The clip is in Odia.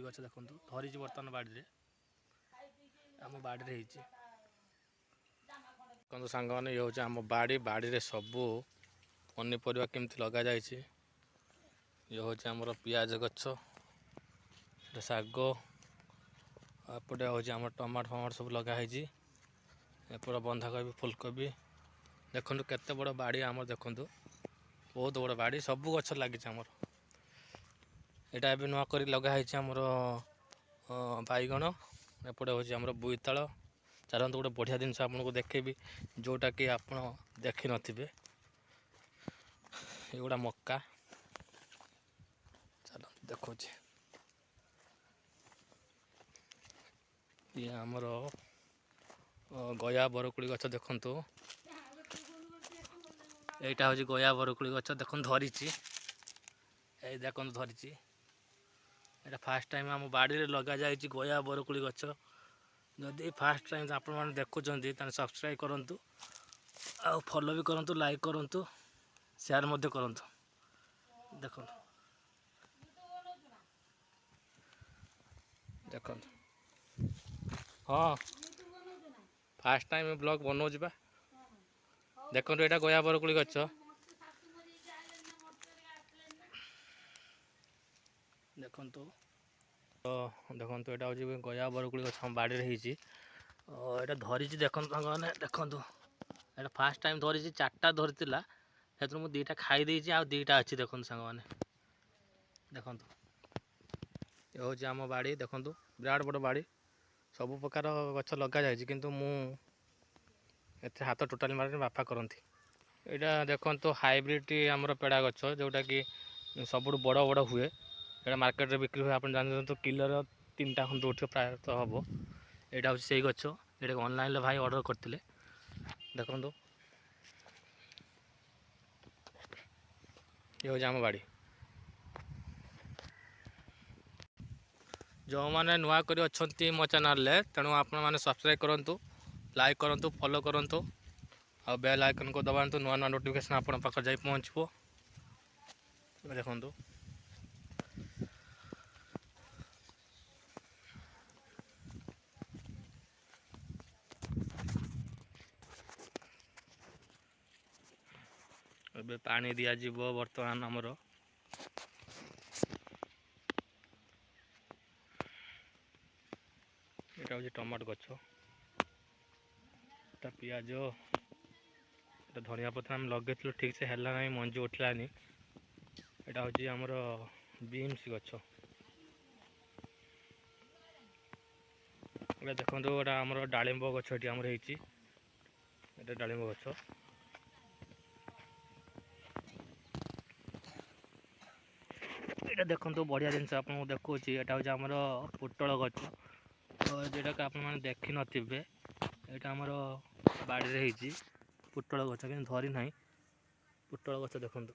ବରକୋଳି ଗଛ ଦେଖନ୍ତୁ ଧରିଛି ବର୍ତ୍ତମାନ ବାଡ଼ିରେ, ଆମ ବାଡ଼ିରେ ହେଇଛି। ଦେଖନ୍ତୁ ସାଙ୍ଗମାନେ, ଇଏ ହେଉଛି ଆମ ବାଡ଼ିରେ ସବୁ ପନିପରିବା କେମିତି ଲଗାଯାଇଛି। ଇଏ ହେଉଛି ଆମର ପିଆଜ ଗଛ, ଶାଗ, ଏପଟେ ହେଉଛି ଆମର ଟମାଟୋ ସବୁ ଲଗା ହେଇଛି। ଏପଟେ ବନ୍ଧାକୋବି, ଫୁଲକୋବି। ଦେଖନ୍ତୁ କେତେ ବଡ଼ ବାଡ଼ି ଆମର, ଦେଖନ୍ତୁ ବହୁତ ବଡ଼ ବାଡ଼ି, ସବୁ ଗଛ ଲାଗିଛି ଆମର। ଏଇଟା ଏବେ ନୂଆ କରି ଲଗା ହେଇଛି ଆମର ବାଇଗଣ। ଏପଟେ ହେଉଛି ଆମର ବୋଇତାଳ। ଚାଲନ୍ତୁ ଗୋଟେ ବଢ଼ିଆ ଜିନିଷ ଆପଣଙ୍କୁ ଦେଖେଇବି, ଯେଉଁଟାକି ଆପଣ ଦେଖିନଥିବେ। ଏଗୁଡ଼ା ମକା, ଚାଲନ୍ତୁ ଦେଖଉଛି। ଇଏ ଆମର ଗୟା ବରକୋଳି ଗଛ ଦେଖନ୍ତୁ। ଏଇଟା ହେଉଛି ଗୟା ବରକୋଳି ଗଛ, ଦେଖନ୍ତୁ ଧରିଛି। ଏଇ ଦେଖନ୍ତୁ ଧରିଛି। ଏଇଟା ଫାଷ୍ଟ ଟାଇମ୍ ଆମ ବାଡ଼ିରେ ଲଗାଯାଇଛି ଗୟା ବରକୋଳି ଗଛ। ଯଦି ଫାଷ୍ଟ ଟାଇମ୍ ଆପଣମାନେ ଦେଖୁଛନ୍ତି ତାହେଲେ ସବସ୍କ୍ରାଇବ୍ କରନ୍ତୁ, ଆଉ ଫଲୋ ବି କରନ୍ତୁ, ଲାଇକ୍ କରନ୍ତୁ, ସେୟାର ମଧ୍ୟ କରନ୍ତୁ। ଦେଖନ୍ତୁ ଦେଖନ୍ତୁ, ହଁ ଫାଷ୍ଟ ଟାଇମ୍ ବ୍ଲଗ୍ ବନଉଛି ବା। ଦେଖନ୍ତୁ ଏଇଟା ଗୟା ବରକୋଳି ଗଛ। ଦେଖନ୍ତୁ ଦେଖନ୍ତୁ ଏଇଟା ହେଉଛି ଗୟା ବରକୋଳି ଗଛ, ଆମ ବାଡ଼ିରେ ହେଇଛି। ଏଇଟା ଧରିଛି ଦେଖନ୍ତୁ ସାଙ୍ଗମାନେ, ଦେଖନ୍ତୁ ଏଇଟା ଫାଷ୍ଟ ଟାଇମ୍ ଧରିଛି। 4ଟା ଧରିଥିଲା, ସେଥିରୁ ମୁଁ 2ଟା ଖାଇ ଦେଇଛି, ଆଉ 2ଟା ଅଛି। ଦେଖନ୍ତୁ ସାଙ୍ଗମାନେ, ଦେଖନ୍ତୁ ଏ ହେଉଛି ଆମ ବାଡ଼ି। ଦେଖନ୍ତୁ ବିରାଟ ବଡ଼ ବାଡ଼ି, ସବୁ ପ୍ରକାର ଗଛ ଲଗାଯାଇଛି, କିନ୍ତୁ ମୁଁ ଏଥିରେ ହାତ ଟୋଟାଲି ମାରେନି, ବାପା କରନ୍ତି। ଏଇଟା ଦେଖନ୍ତୁ ହାଇବ୍ରିଡ଼ ଆମର ପେଡ଼ା ଗଛ, ଯେଉଁଟାକି ସବୁଠୁ ବଡ଼ ବଡ଼ ହୁଏ। ଏଇଟା ମାର୍କେଟରେ ବିକ୍ରି ହୁଏ, ଆପଣ ଜାଣିଛନ୍ତି। କିଲୋର 3ଟା ଖଣ୍ଡେ ଉଠିବ ପ୍ରାୟତଃ ହେବ। ଏଇଟା ହେଉଛି ସେଇ ଗଛ, ଏଇଟାକୁ ଅନଲାଇନ୍ରେ ଭାଇ ଅର୍ଡ଼ର କରିଥିଲେ। ଦେଖନ୍ତୁ ଇଏ ହେଉଛି ଆମ ବାଡ଼ି। ଯେଉଁମାନେ ନୂଆ କରି ଅଛନ୍ତି ମୋ ଚ୍ୟାନେଲରେ, ତେଣୁ ଆପଣମାନେ ସବସ୍କ୍ରାଇବ୍ କରନ୍ତୁ, ଲାଇକ୍ କରନ୍ତୁ, ଫଲୋ କରନ୍ତୁ, ଆଉ ବେଲ୍ ଆଇକନ୍କୁ ଦବାନ୍ତୁ। ନୂଆ ନୂଆ ନୋଟିଫିକେସନ୍ ଆପଣଙ୍କ ପାଖରେ ଯାଇ ପହଞ୍ଚିବ। ଦେଖନ୍ତୁ ଏବେ ପାଣି ଦିଆଯିବ ବର୍ତ୍ତମାନ ଆମର। এটা হচ্ছে টমাটো গছ, এটা পিঁয়াଜ, এটা ଧନିଆ ପତ୍ର ଆମେ ଲଗେଇଥିଲୁ, ଠିକ୍ ସେ ହେଲା ନାହିଁ, ମଞ୍ଜି ଉଠିଲାନି। ଏଇଟା ହେଉଛି ଆମର ବିନ୍ସ ଗଛ। ଏଇଟା ଦେଖନ୍ତୁ, ଏଇଟା ଆମର ଡାଳିମ୍ବ ଗଛ ଏଠି ଆମର ହେଇଛି। ଏଇଟା ଡାଳିମ୍ବ ଗଛ। ଏଇଟା ଦେଖନ୍ତୁ ବଢ଼ିଆ ଜିନିଷ ଆପଣଙ୍କୁ ଦେଖାଉଛି। ଏଇଟା ହେଉଛି ଆମର ପୋଟଳ ଗଛ, ଯେଉଁଟାକି ଆପଣମାନେ ଦେଖିନଥିବେ। ଏଇଟା ଆମର ବାଡ଼ିରେ ହେଇଛି ପୋଟଳ ଗଛ, କିନ୍ତୁ ଧରି ନାହିଁ। ପୋଟଳ ଗଛ ଦେଖନ୍ତୁ।